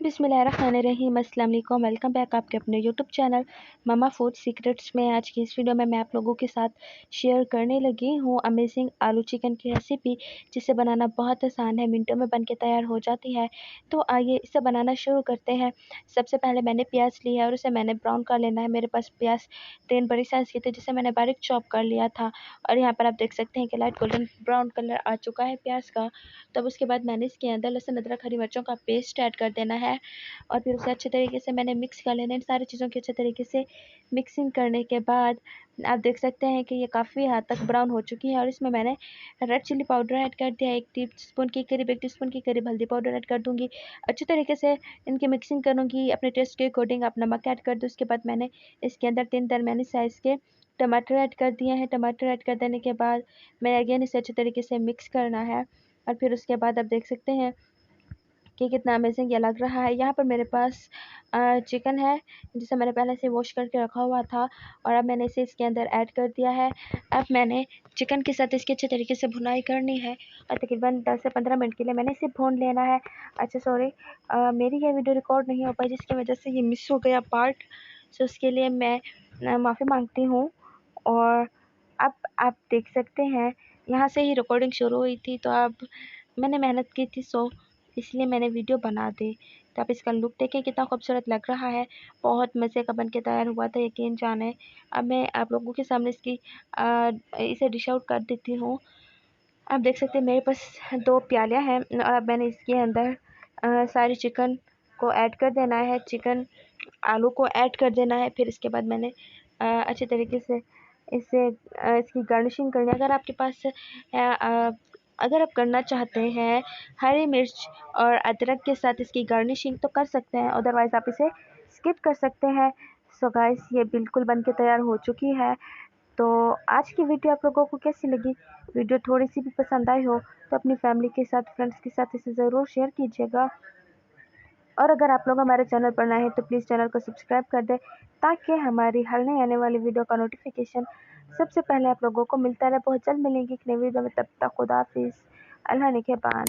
बिस्मिल्लाहिर्रहमानिर्रहीम, अस्सलाम वालेकुम। वेलकम बैक आपके अपने यूट्यूब चैनल मामा फूड सीक्रेट्स में। आज की इस वीडियो में मैं आप लोगों के साथ शेयर करने लगी हूँ अमेजिंग आलू चिकन की रेसिपी, जिसे बनाना बहुत आसान है, मिनटों में बनके तैयार हो जाती है। तो आइए इसे बनाना शुरू करते हैं। सबसे पहले मैंने प्याज लिया है और उसे मैंने ब्राउन कर लेना है। मेरे पास प्याज 3 बड़ी साइज़ की थी, जिसे मैंने बारीक चॉप कर लिया था। और यहाँ पर आप देख सकते हैं कि लाइट गोल्डन ब्राउन कलर आ चुका है प्याज का। तब उसके बाद मैंने इसके अंदर लहसुन अदरक हरी मिर्चों का पेस्ट ऐड कर देना है और फिर उसे अच्छे तरीके से मैंने मिक्स कर लेना है। इन सारी चीज़ों की अच्छे तरीके से मिक्सिंग करने के बाद आप देख सकते हैं कि ये काफ़ी हद तक ब्राउन हो चुकी है। और इसमें मैंने रेड चिल्ली पाउडर ऐड कर दिया, 1 टीस्पून के करीब 1 टीस्पून के करीब हल्दी पाउडर ऐड कर दूँगी। अच्छे तरीके से इनकी मिक्सिंग करूँगी, अपने टेस्ट के अकॉर्डिंग आप नमक ऐड कर दो। उसके बाद मैंने इसके अंदर 3 दरमियानी साइज़ के टमाटर ऐड कर दिए हैं। टमाटर ऐड कर देने के बाद मैंने अगेन इसे अच्छे तरीके से मिक्स करना है। और फिर उसके बाद आप देख सकते हैं कि कितना अमेजिंग ये लग रहा है। यहाँ पर मेरे पास चिकन है, जिसे मैंने पहले से वॉश करके रखा हुआ था और अब मैंने इसे इसके अंदर ऐड कर दिया है। अब मैंने चिकन के साथ इसकी अच्छे तरीके से भुनाई करनी है और तकरीबन 10 से 15 मिनट के लिए मैंने इसे भून लेना है। अच्छा सॉरी, मेरी ये वीडियो रिकॉर्ड नहीं हो पाई, जिसकी वजह से ये मिस हो गया पार्ट, सो उसके लिए मैं माफ़ी मांगती हूँ। और अब आप देख सकते हैं यहाँ से ही रिकॉर्डिंग शुरू हुई थी, तो अब मैंने मेहनत की थी, सो इसलिए मैंने वीडियो बना दी। तो आप इसका लुक देखें कितना खूबसूरत लग रहा है, बहुत मज़े का बन के तैयार हुआ था, यकीन जाने। अब मैं आप लोगों के सामने इसे डिश आउट कर देती हूँ। आप देख सकते हैं मेरे पास 2 प्यालियाँ हैं और अब मैंने इसके अंदर सारी चिकन को ऐड कर देना है, चिकन आलू को ऐड कर देना है। फिर इसके बाद मैंने अच्छे तरीके से इसकी गार्निशिंग करनी है। अगर आप करना चाहते हैं हरी मिर्च और अदरक के साथ इसकी गार्निशिंग, तो कर सकते हैं, अदरवाइज़ आप इसे स्किप कर सकते हैं। सो गाइस, ये बिल्कुल बन के तैयार हो चुकी है। तो आज की वीडियो आप लोगों को कैसी लगी? वीडियो थोड़ी सी भी पसंद आई हो तो अपनी फैमिली के साथ, फ्रेंड्स के साथ इसे ज़रूर शेयर कीजिएगा। और अगर आप लोग हमारे चैनल पर नए हैं तो प्लीज़ चैनल को सब्सक्राइब कर दें, ताकि हमारी हर नई आने वाली वीडियो का नोटिफिकेशन सबसे पहले आप लोगों को मिलता रहे। बहुत जल्द मिलेंगी एक नई वीडियो में, तब तक खुदा हाफिज़, अल्लाह निगहबान।